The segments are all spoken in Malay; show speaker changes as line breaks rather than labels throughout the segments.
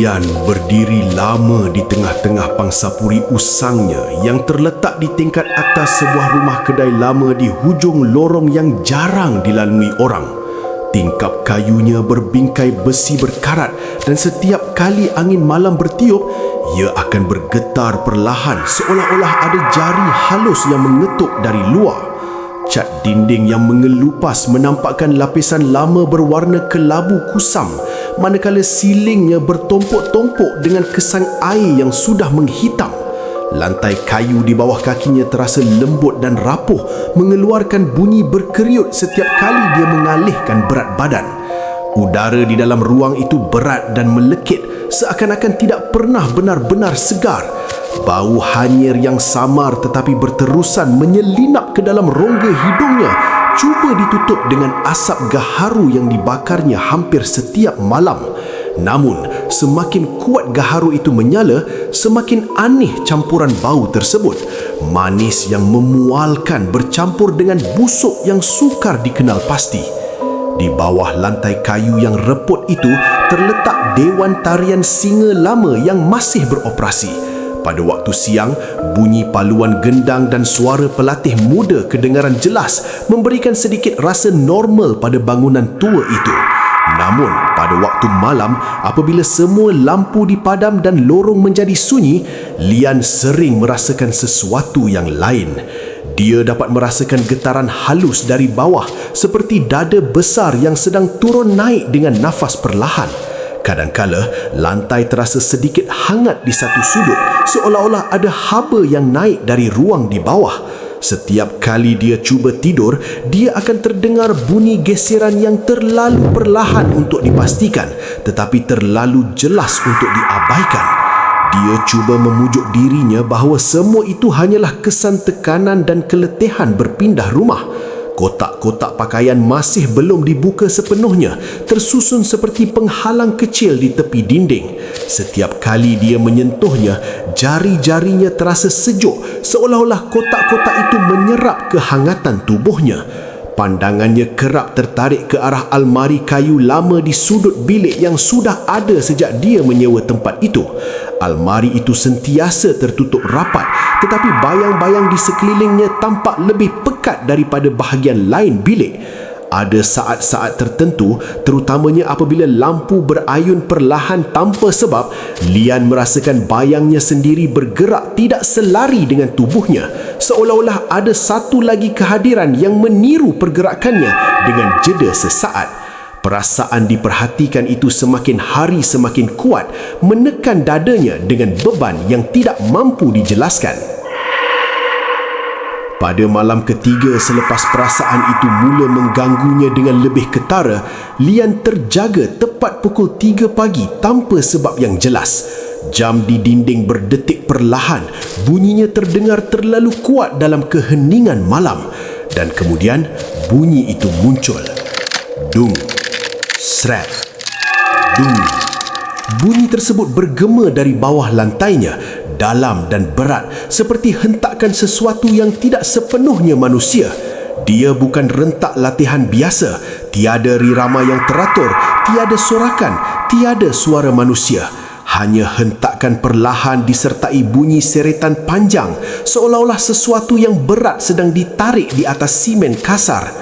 Lian berdiri lama di tengah-tengah pangsapuri usangnya yang terletak di tingkat atas sebuah rumah kedai lama di hujung lorong yang jarang dilalui orang. Tingkap kayunya berbingkai besi berkarat dan setiap kali angin malam bertiup, ia akan bergetar perlahan seolah-olah ada jari halus yang mengetuk dari luar. Cat dinding yang mengelupas menampakkan lapisan lama berwarna kelabu kusam, manakala silingnya bertompok-tompok dengan kesan air yang sudah menghitam. Lantai kayu di bawah kakinya terasa lembut dan rapuh, mengeluarkan bunyi berkeriut setiap kali dia mengalihkan berat badan. Udara di dalam ruang itu berat dan melekit, seakan-akan tidak pernah benar-benar segar. Bau hanyir yang samar tetapi berterusan menyelinap ke dalam rongga hidungnya, cuba ditutup dengan asap gaharu yang dibakarnya hampir setiap malam. Namun, semakin kuat gaharu itu menyala, semakin aneh campuran bau tersebut. Manis yang memualkan bercampur dengan busuk yang sukar dikenal pasti. Di bawah lantai kayu yang reput itu terletak dewan tarian singa lama yang masih beroperasi. Pada waktu siang, bunyi paluan gendang dan suara pelatih muda kedengaran jelas, memberikan sedikit rasa normal pada bangunan tua itu. Namun, pada waktu malam, apabila semua lampu dipadam dan lorong menjadi sunyi, Lian sering merasakan sesuatu yang lain. Dia dapat merasakan getaran halus dari bawah, seperti dada besar yang sedang turun naik dengan nafas perlahan. Kadangkala, lantai terasa sedikit hangat di satu sudut, seolah-olah ada haba yang naik dari ruang di bawah. Setiap kali dia cuba tidur, dia akan terdengar bunyi geseran yang terlalu perlahan untuk dipastikan, tetapi terlalu jelas untuk diabaikan. Dia cuba memujuk dirinya bahawa semua itu hanyalah kesan tekanan dan keletihan berpindah rumah. Kotak-kotak pakaian masih belum dibuka sepenuhnya, tersusun seperti penghalang kecil di tepi dinding. Setiap kali dia menyentuhnya, jari-jarinya terasa sejuk, seolah-olah kotak-kotak itu menyerap kehangatan tubuhnya. Pandangannya kerap tertarik ke arah almari kayu lama di sudut bilik yang sudah ada sejak dia menyewa tempat itu. Almari itu sentiasa tertutup rapat, tetapi bayang-bayang di sekelilingnya tampak lebih pekat daripada bahagian lain bilik. Ada saat-saat tertentu, terutamanya apabila lampu berayun perlahan tanpa sebab, Lian merasakan bayangnya sendiri bergerak tidak selari dengan tubuhnya, seolah-olah ada satu lagi kehadiran yang meniru pergerakannya dengan jeda sesaat. Perasaan diperhatikan itu semakin hari semakin kuat, menekan dadanya dengan beban yang tidak mampu dijelaskan. Pada malam ketiga selepas perasaan itu mula mengganggunya dengan lebih ketara, Lian terjaga tepat pukul 3 pagi tanpa sebab yang jelas. Jam di dinding berdetik perlahan, bunyinya terdengar terlalu kuat dalam keheningan malam. Dan kemudian bunyi itu muncul. Dung, sret, dung. Bunyi tersebut bergema dari bawah lantainya, dalam dan berat, seperti hentakan sesuatu yang tidak sepenuhnya manusia. Dia bukan rentak latihan biasa, tiada rirama yang teratur, tiada sorakan, tiada suara manusia. Hanya hentakan perlahan disertai bunyi seretan panjang, seolah-olah sesuatu yang berat sedang ditarik di atas simen kasar.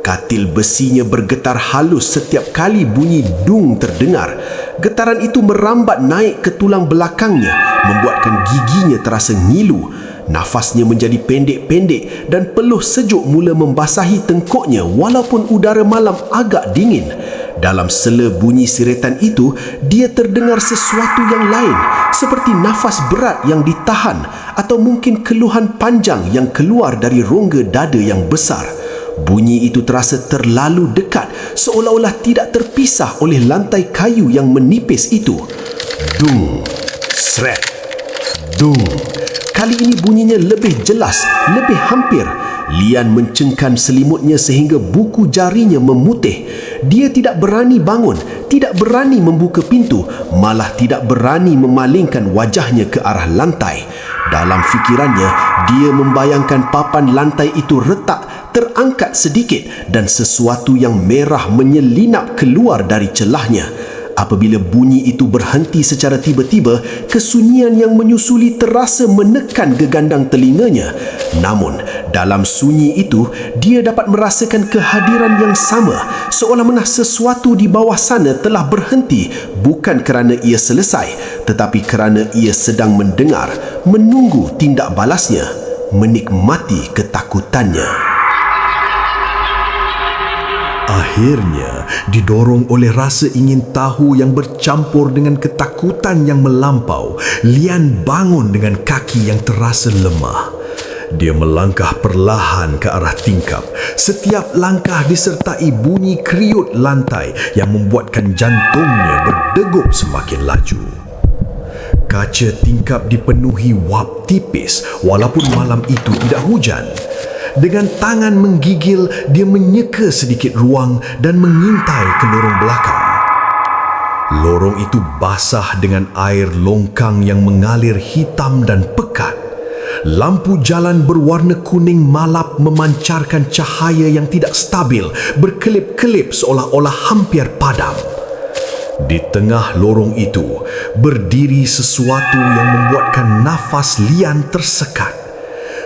Katil besinya bergetar halus setiap kali bunyi dung terdengar. Getaran itu merambat naik ke tulang belakangnya, membuatkan giginya terasa ngilu. Nafasnya menjadi pendek-pendek dan peluh sejuk mula membasahi tengkuknya walaupun udara malam agak dingin. Dalam sela bunyi siretan itu, dia terdengar sesuatu yang lain, seperti nafas berat yang ditahan atau mungkin keluhan panjang yang keluar dari rongga dada yang besar. Bunyi itu terasa terlalu dekat, seolah-olah tidak terpisah oleh lantai kayu yang menipis itu. Dung, sret, dung. Kali ini bunyinya lebih jelas, lebih hampir. Lian mencengkan selimutnya sehingga buku jarinya memutih. Dia tidak berani bangun, tidak berani membuka pintu, malah tidak berani memalingkan wajahnya ke arah lantai. Dalam fikirannya, dia membayangkan papan lantai itu retak, terangkat sedikit dan sesuatu yang merah menyelinap keluar dari celahnya. Apabila bunyi itu berhenti secara tiba-tiba, kesunyian yang menyusuli terasa menekan gegandang telinganya. Namun, dalam sunyi itu, dia dapat merasakan kehadiran yang sama, seolah-olah sesuatu di bawah sana telah berhenti, bukan kerana ia selesai, tetapi kerana ia sedang mendengar, menunggu tindak balasnya, menikmati ketakutannya. Akhirnya, didorong oleh rasa ingin tahu yang bercampur dengan ketakutan yang melampau, Lian bangun dengan kaki yang terasa lemah. Dia melangkah perlahan ke arah tingkap. Setiap langkah disertai bunyi kriut lantai yang membuatkan jantungnya berdegup semakin laju. Kaca tingkap dipenuhi wap tipis walaupun malam itu tidak hujan. Dengan tangan menggigil, dia menyeka sedikit ruang dan mengintai ke lorong belakang. Lorong itu basah dengan air longkang yang mengalir hitam dan pekat. Lampu jalan berwarna kuning malap memancarkan cahaya yang tidak stabil, berkelip-kelip seolah-olah hampir padam. Di tengah lorong itu, berdiri sesuatu yang membuatkan nafas Lian tersekat.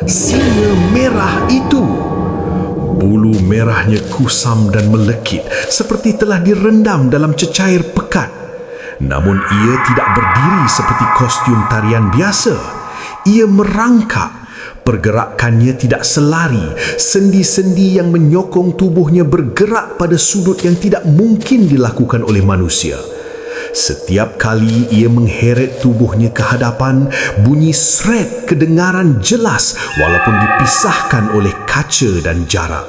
Singa merah itu. Bulu merahnya kusam dan melekit, seperti telah direndam dalam cecair pekat. Namun ia tidak berdiri seperti kostum tarian biasa. Ia merangkak. Pergerakannya tidak selari. Sendi-sendi yang menyokong tubuhnya bergerak pada sudut yang tidak mungkin dilakukan oleh manusia. Setiap kali ia mengheret tubuhnya ke hadapan, bunyi sret kedengaran jelas walaupun dipisahkan oleh kaca dan jarak.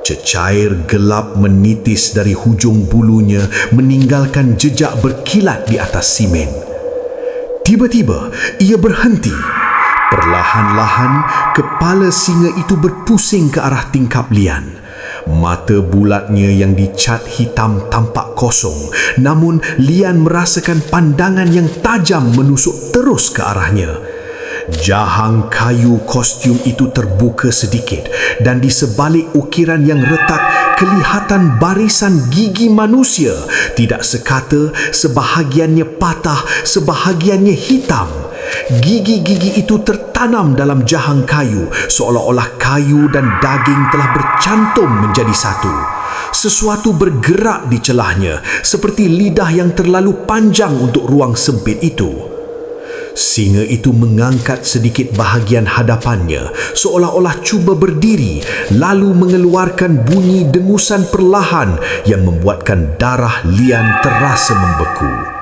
Cecair gelap menitis dari hujung bulunya, meninggalkan jejak berkilat di atas simen. Tiba-tiba, ia berhenti. Perlahan-lahan, kepala singa itu berpusing ke arah tingkap Lian. Mata bulatnya yang dicat hitam tampak kosong, namun Lian merasakan pandangan yang tajam menusuk terus ke arahnya. Jahang kayu kostum itu terbuka sedikit dan di sebalik ukiran yang retak kelihatan barisan gigi manusia, tidak sekata sebahagiannya patah, sebahagiannya hitam. Gigi-gigi itu tertanam dalam jahang kayu, seolah-olah kayu dan daging telah bercantum menjadi satu. Sesuatu bergerak di celahnya, seperti lidah yang terlalu panjang untuk ruang sempit itu. Singa itu mengangkat sedikit bahagian hadapannya, seolah-olah cuba berdiri, lalu mengeluarkan bunyi dengusan perlahan yang membuatkan darah Lian terasa membeku.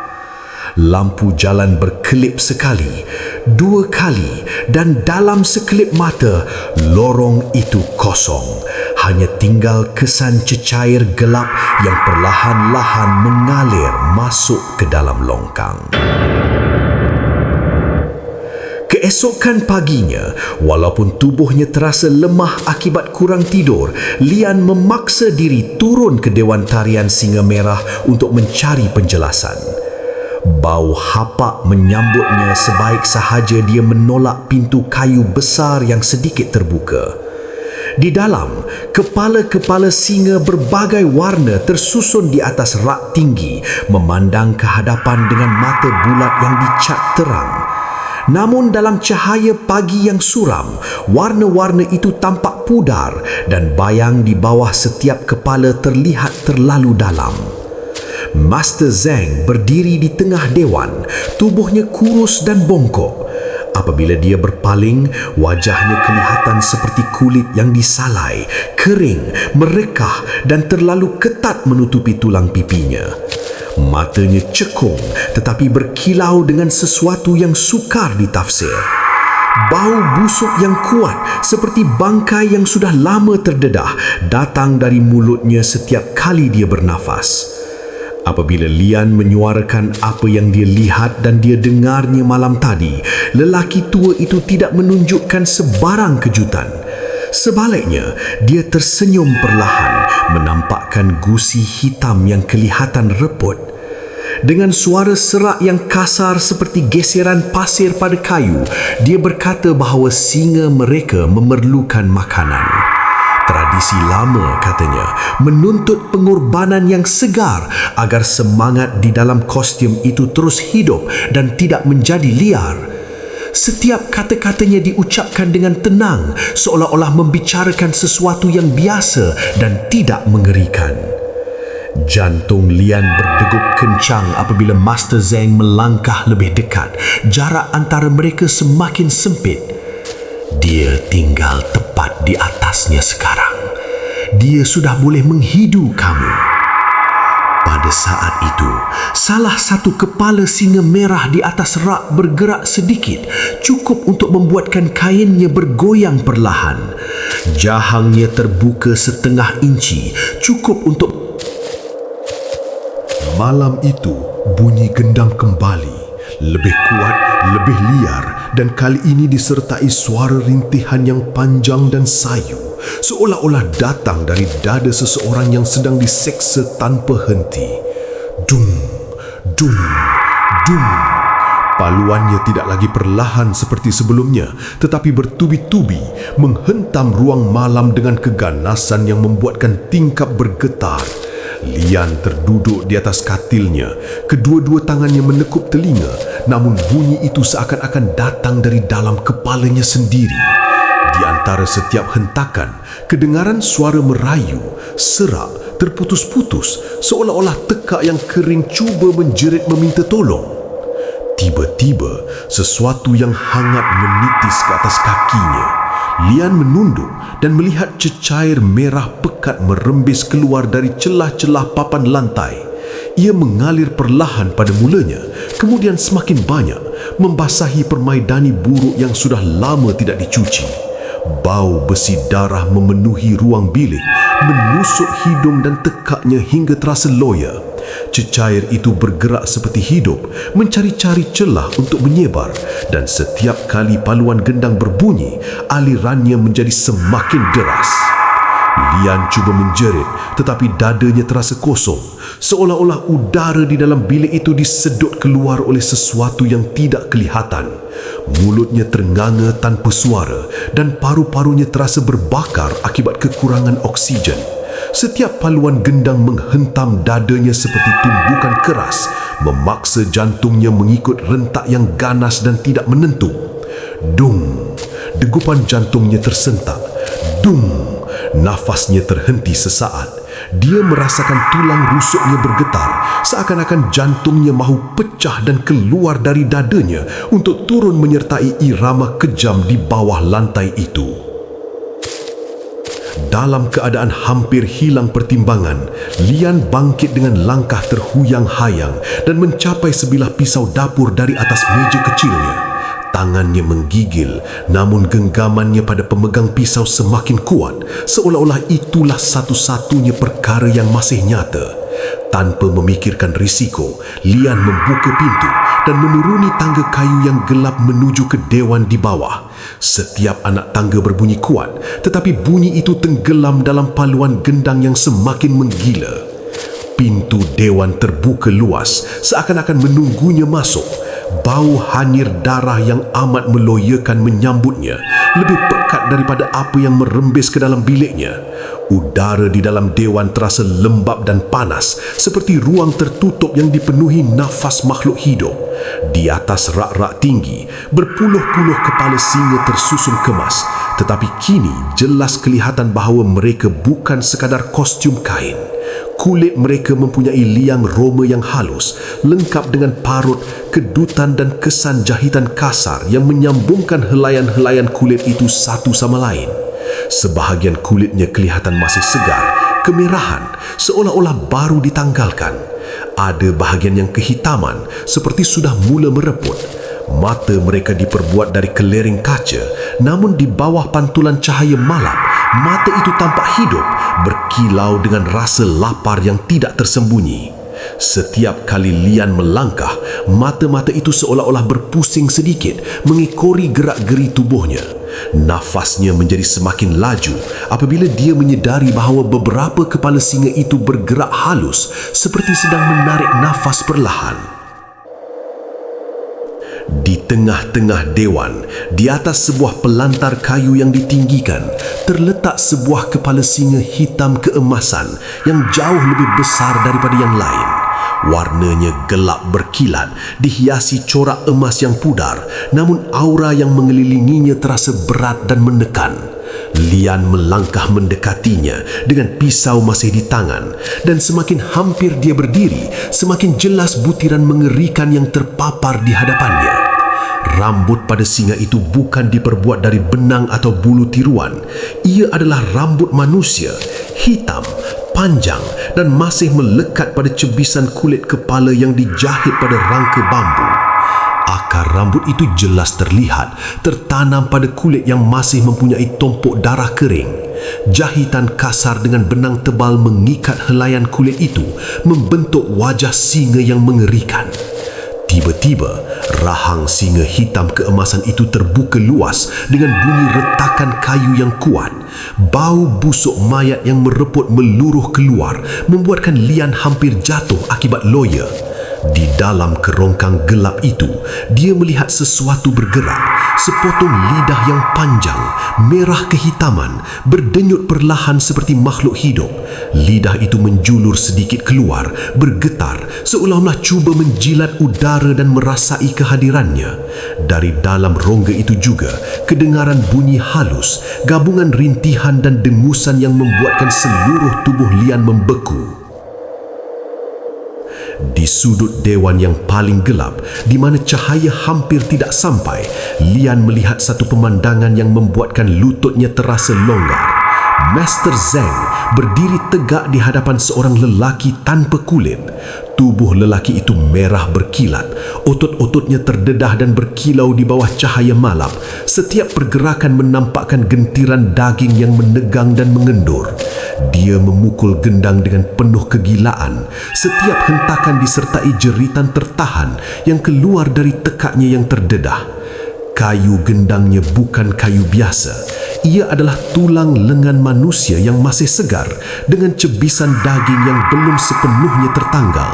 Lampu jalan berkelip sekali, dua kali, dan dalam sekelip mata, lorong itu kosong. Hanya tinggal kesan cecair gelap yang perlahan-lahan mengalir masuk ke dalam longkang. Keesokan paginya, walaupun tubuhnya terasa lemah akibat kurang tidur, Lian memaksa diri turun ke Dewan Tarian Singa Merah untuk mencari penjelasan. Bau hapak menyambutnya sebaik sahaja dia menolak pintu kayu besar yang sedikit terbuka. Di dalam, kepala-kepala singa berbagai warna tersusun di atas rak tinggi, memandang ke hadapan dengan mata bulat yang dicat terang. Namun dalam cahaya pagi yang suram, warna-warna itu tampak pudar dan bayang di bawah setiap kepala terlihat terlalu dalam. Master Zheng berdiri di tengah dewan, tubuhnya kurus dan bongkok. Apabila dia berpaling, wajahnya kelihatan seperti kulit yang disalai, kering, merekah dan terlalu ketat menutupi tulang pipinya. Matanya cekung tetapi berkilau dengan sesuatu yang sukar ditafsir. Bau busuk yang kuat seperti bangkai yang sudah lama terdedah datang dari mulutnya setiap kali dia bernafas. Apabila Lian menyuarakan apa yang dia lihat dan dia dengarnya malam tadi, lelaki tua itu tidak menunjukkan sebarang kejutan. Sebaliknya, dia tersenyum perlahan, menampakkan gusi hitam yang kelihatan reput. Dengan suara serak yang kasar seperti geseran pasir pada kayu, dia berkata bahawa singa mereka memerlukan makanan. Tradisi lama katanya menuntut pengorbanan yang segar agar semangat di dalam kostum itu terus hidup dan tidak menjadi liar. Setiap kata-katanya diucapkan dengan tenang, seolah-olah membicarakan sesuatu yang biasa dan tidak mengerikan. Jantung Lian berdegup kencang apabila Master Zeng melangkah lebih dekat. Jarak antara mereka semakin sempit. Dia tinggal tepat di atasnya sekarang. Dia sudah boleh menghidu kamu. Pada saat itu, salah satu kepala singa merah di atas rak bergerak sedikit, cukup untuk membuatkan kainnya bergoyang perlahan. Jahangnya terbuka setengah inci, cukup untuk... Malam itu, bunyi gendang kembali. Lebih kuat, lebih liar, dan kali ini disertai suara rintihan yang panjang dan sayu, seolah-olah datang dari dada seseorang yang sedang diseksa tanpa henti. Dung, dung, dung. Paluannya tidak lagi perlahan seperti sebelumnya, tetapi bertubi-tubi menghentam ruang malam dengan keganasan yang membuatkan tingkap bergetar. Lian terduduk di atas katilnya, kedua-dua tangannya menekup telinga, namun bunyi itu seakan-akan datang dari dalam kepalanya sendiri. Di antara setiap hentakan, kedengaran suara merayu, serak, terputus-putus, seolah-olah tekak yang kering cuba menjerit meminta tolong. Tiba-tiba, sesuatu yang hangat menitis ke atas kakinya. Lian menunduk dan melihat cecair merah pekat merembes keluar dari celah-celah papan lantai. Ia mengalir perlahan pada mulanya, kemudian semakin banyak, membasahi permaidani buruk yang sudah lama tidak dicuci. Bau besi darah memenuhi ruang bilik, menusuk hidung dan tekaknya hingga terasa loya. Cecair itu bergerak seperti hidup, mencari-cari celah untuk menyebar, dan setiap kali paluan gendang berbunyi, alirannya menjadi semakin deras. Lian cuba menjerit, tetapi dadanya terasa kosong, seolah-olah udara di dalam bilik itu disedut keluar oleh sesuatu yang tidak kelihatan. Mulutnya ternganga tanpa suara, dan paru-parunya terasa berbakar akibat kekurangan oksigen. Setiap paluan gendang menghentam dadanya seperti tumbukan keras, memaksa jantungnya mengikut rentak yang ganas dan tidak menentu. Dung, degupan jantungnya tersentak. Dung, nafasnya terhenti sesaat. Dia merasakan tulang rusuknya bergetar, seakan-akan jantungnya mahu pecah dan keluar dari dadanya untuk turun menyertai irama kejam di bawah lantai itu. Dalam keadaan hampir hilang pertimbangan, Lian bangkit dengan langkah terhuyang-hayang dan mencapai sebilah pisau dapur dari atas meja kecilnya. Tangannya menggigil, namun genggamannya pada pemegang pisau semakin kuat, seolah-olah itulah satu-satunya perkara yang masih nyata. Tanpa memikirkan risiko, Lian membuka pintu dan menuruni tangga kayu yang gelap menuju ke dewan di bawah. Setiap anak tangga berbunyi kuat, tetapi bunyi itu tenggelam dalam paluan gendang yang semakin menggila. Pintu dewan terbuka luas, seakan-akan menunggunya masuk. Bau hanyir darah yang amat meloyakan menyambutnya, lebih pekat daripada apa yang merembes ke dalam biliknya. Udara di dalam dewan terasa lembap dan panas, seperti ruang tertutup yang dipenuhi nafas makhluk hidup. Di atas rak-rak tinggi, berpuluh-puluh kepala singa tersusun kemas, tetapi kini jelas kelihatan bahawa mereka bukan sekadar kostum kain. Kulit mereka mempunyai liang roma yang halus, lengkap dengan parut, kedutan dan kesan jahitan kasar yang menyambungkan helaian-helaian kulit itu satu sama lain. Sebahagian kulitnya kelihatan masih segar, kemerahan, seolah-olah baru ditanggalkan. Ada bahagian yang kehitaman, seperti sudah mula mereput. Mata mereka diperbuat dari kelering kaca, namun di bawah pantulan cahaya malam, mata itu tampak hidup, berkilau dengan rasa lapar yang tidak tersembunyi. Setiap kali Lian melangkah, mata-mata itu seolah-olah berpusing sedikit, mengikori gerak-geri tubuhnya. Nafasnya menjadi semakin laju apabila dia menyedari bahawa beberapa kepala singa itu bergerak halus, seperti sedang menarik nafas perlahan. Di tengah-tengah dewan, di atas sebuah pelantar kayu yang ditinggikan, terletak sebuah kepala singa hitam keemasan yang jauh lebih besar daripada yang lain. Warnanya gelap berkilat, dihiasi corak emas yang pudar, namun aura yang mengelilinginya terasa berat dan menekan. Lian melangkah mendekatinya dengan pisau masih di tangan, dan semakin hampir dia berdiri, semakin jelas butiran mengerikan yang terpapar di hadapannya. Rambut pada singa itu bukan diperbuat dari benang atau bulu tiruan. Ia adalah rambut manusia, hitam, panjang dan masih melekat pada cebisan kulit kepala yang dijahit pada rangka bambu. Akar rambut itu jelas terlihat tertanam pada kulit yang masih mempunyai tumpuk darah kering. Jahitan kasar dengan benang tebal mengikat helaian kulit itu, membentuk wajah singa yang mengerikan. Tiba-tiba, rahang singa hitam keemasan itu terbuka luas dengan bunyi retakan kayu yang kuat. Bau busuk mayat yang mereput meluruh keluar, membuatkan Lian hampir jatuh akibat loya. Di dalam kerongkang gelap itu, dia melihat sesuatu bergerak. Sepotong lidah yang panjang, merah kehitaman, berdenyut perlahan seperti makhluk hidup. Lidah itu menjulur sedikit keluar, bergetar, seolah-olah cuba menjilat udara dan merasai kehadirannya. Dari dalam rongga itu juga, kedengaran bunyi halus, gabungan rintihan dan dengusan yang membuatkan seluruh tubuh Lian membeku. Di sudut dewan yang paling gelap, di mana cahaya hampir tidak sampai, Lian melihat satu pemandangan yang membuatkan lututnya terasa longgar. Master Zeng berdiri tegak di hadapan seorang lelaki tanpa kulit. Tubuh lelaki itu merah berkilat, otot-ototnya terdedah dan berkilau di bawah cahaya malam. Setiap pergerakan menampakkan gentiran daging yang menegang dan mengendur. Dia memukul gendang dengan penuh kegilaan. Setiap hentakan disertai jeritan tertahan yang keluar dari tekaknya yang terdedah. Kayu gendangnya bukan kayu biasa. Ia adalah tulang lengan manusia yang masih segar dengan cebisan daging yang belum sepenuhnya tertanggal.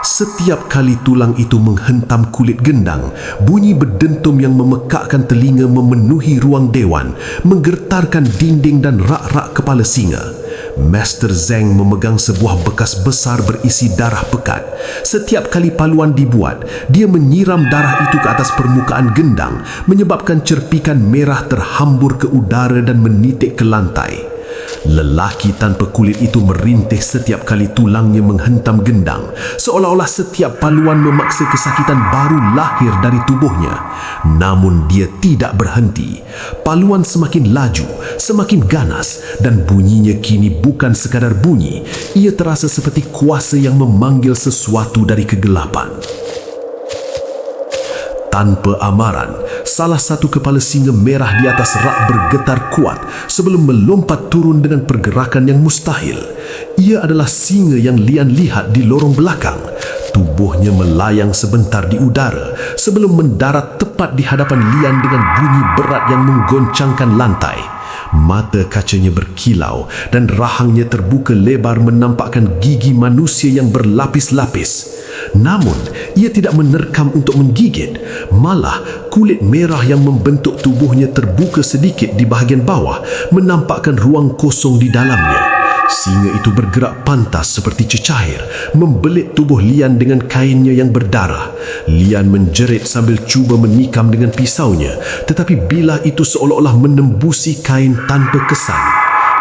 Setiap kali tulang itu menghentam kulit gendang, bunyi berdentum yang memekakkan telinga memenuhi ruang dewan, menggertarkan dinding dan rak-rak kepala singa. Master Zeng memegang sebuah bekas besar berisi darah pekat. Setiap kali paluan dibuat, dia menyiram darah itu ke atas permukaan gendang, menyebabkan cerpikan merah terhambur ke udara dan menitik ke lantai. Lelaki tanpa kulit itu merintih setiap kali tulangnya menghentam gendang, seolah-olah setiap paluan memaksa kesakitan baru lahir dari tubuhnya. Namun dia tidak berhenti. Paluan semakin laju, semakin ganas, dan bunyinya kini bukan sekadar bunyi. Ia terasa seperti kuasa yang memanggil sesuatu dari kegelapan. Tanpa amaran, salah satu kepala singa merah di atas rak bergetar kuat sebelum melompat turun dengan pergerakan yang mustahil. Ia adalah singa yang Lian lihat di lorong belakang. Tubuhnya melayang sebentar di udara sebelum mendarat tepat di hadapan Lian dengan bunyi berat yang menggoncangkan lantai. Mata kacanya berkilau dan rahangnya terbuka lebar menampakkan gigi manusia yang berlapis-lapis. Namun, ia tidak menerkam untuk menggigit. Malah, kulit merah yang membentuk tubuhnya terbuka sedikit di bahagian bawah, menampakkan ruang kosong di dalamnya. Singa itu bergerak pantas seperti cecair, membelit tubuh Lian dengan kainnya yang berdarah. Lian menjerit sambil cuba menikam dengan pisaunya, tetapi bilah itu seolah-olah menembusi kain tanpa kesan.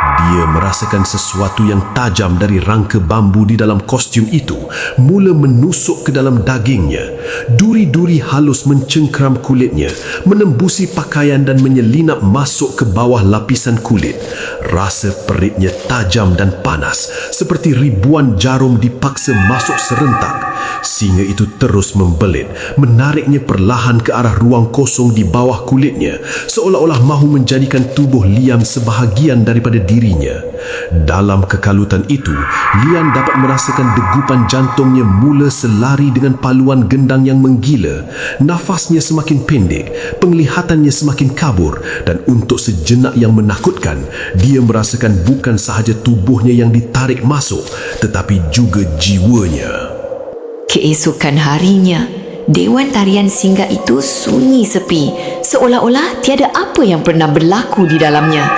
Dia merasakan sesuatu yang tajam dari rangka bambu di dalam kostum itu mula menusuk ke dalam dagingnya. Duri-duri halus mencengkram kulitnya, menembusi pakaian dan menyelinap masuk ke bawah lapisan kulit. Rasa peritnya tajam dan panas, seperti ribuan jarum dipaksa masuk serentak. Singa itu terus membelit, menariknya perlahan ke arah ruang kosong di bawah kulitnya, seolah-olah mahu menjadikan tubuh Lian sebahagian daripada dirinya. Dalam kekalutan itu, Lian dapat merasakan degupan jantungnya mula selari dengan paluan gendang yang menggila. Nafasnya semakin pendek, penglihatannya semakin kabur, dan untuk sejenak yang menakutkan, dia merasakan bukan sahaja tubuhnya yang ditarik masuk, tetapi juga jiwanya.
Keesokan harinya, Dewan tarian singgah itu sunyi sepi, seolah-olah tiada apa yang pernah berlaku di dalamnya.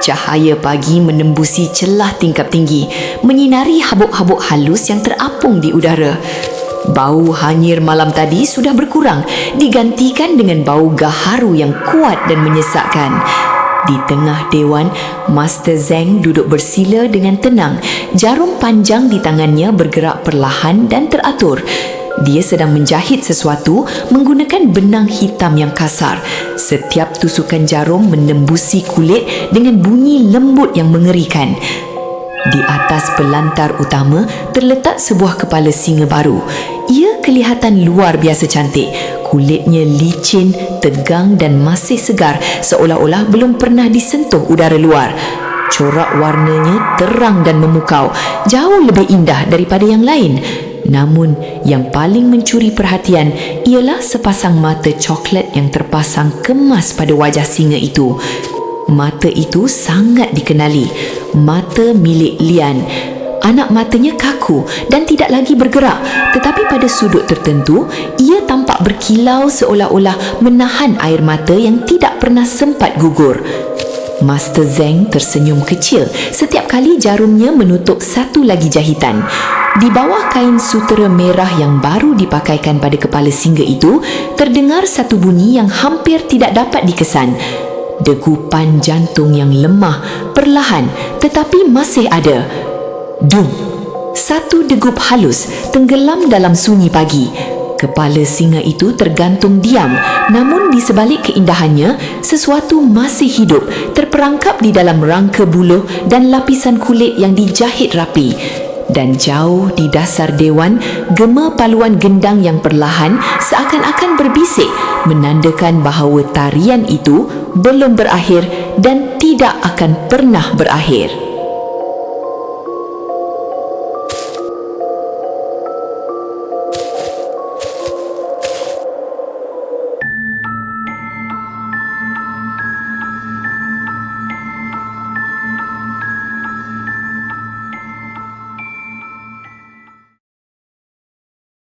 Cahaya pagi menembusi celah tingkap tinggi, menyinari habuk-habuk halus yang terapung di udara. Bau hanyir malam tadi sudah berkurang, digantikan dengan bau gaharu yang kuat dan menyesakkan. Di tengah dewan, Master Zeng duduk bersila dengan tenang. Jarum panjang di tangannya bergerak perlahan dan teratur. Dia sedang menjahit sesuatu menggunakan benang hitam yang kasar. Setiap tusukan jarum menembusi kulit dengan bunyi lembut yang mengerikan. Di atas pelantar utama terletak sebuah kepala singa baru. Ia kelihatan luar biasa cantik. Kulitnya licin, tegang dan masih segar, seolah-olah belum pernah disentuh udara luar. Corak warnanya terang dan memukau, jauh lebih indah daripada yang lain. Namun, yang paling mencuri perhatian ialah sepasang mata coklat yang terpasang kemas pada wajah singa itu. Mata itu sangat dikenali, mata milik Lian. Anak matanya kaku dan tidak lagi bergerak, tetapi pada sudut tertentu, ia tampak berkilau seolah-olah menahan air mata yang tidak pernah sempat gugur. Master Zeng tersenyum kecil setiap kali jarumnya menutup satu lagi jahitan. Di bawah kain sutera merah yang baru dipakaikan pada kepala singa itu, terdengar satu bunyi yang hampir tidak dapat dikesan. Degupan jantung yang lemah, perlahan tetapi masih ada. Dum! Satu degup halus tenggelam dalam sunyi pagi. Kepala singa itu tergantung diam, namun di sebalik keindahannya, sesuatu masih hidup, terperangkap di dalam rangka buluh dan lapisan kulit yang dijahit rapi. Dan jauh di dasar dewan, gema paluan gendang yang perlahan seakan-akan berbisik, menandakan bahawa tarian itu belum berakhir dan tidak akan pernah berakhir.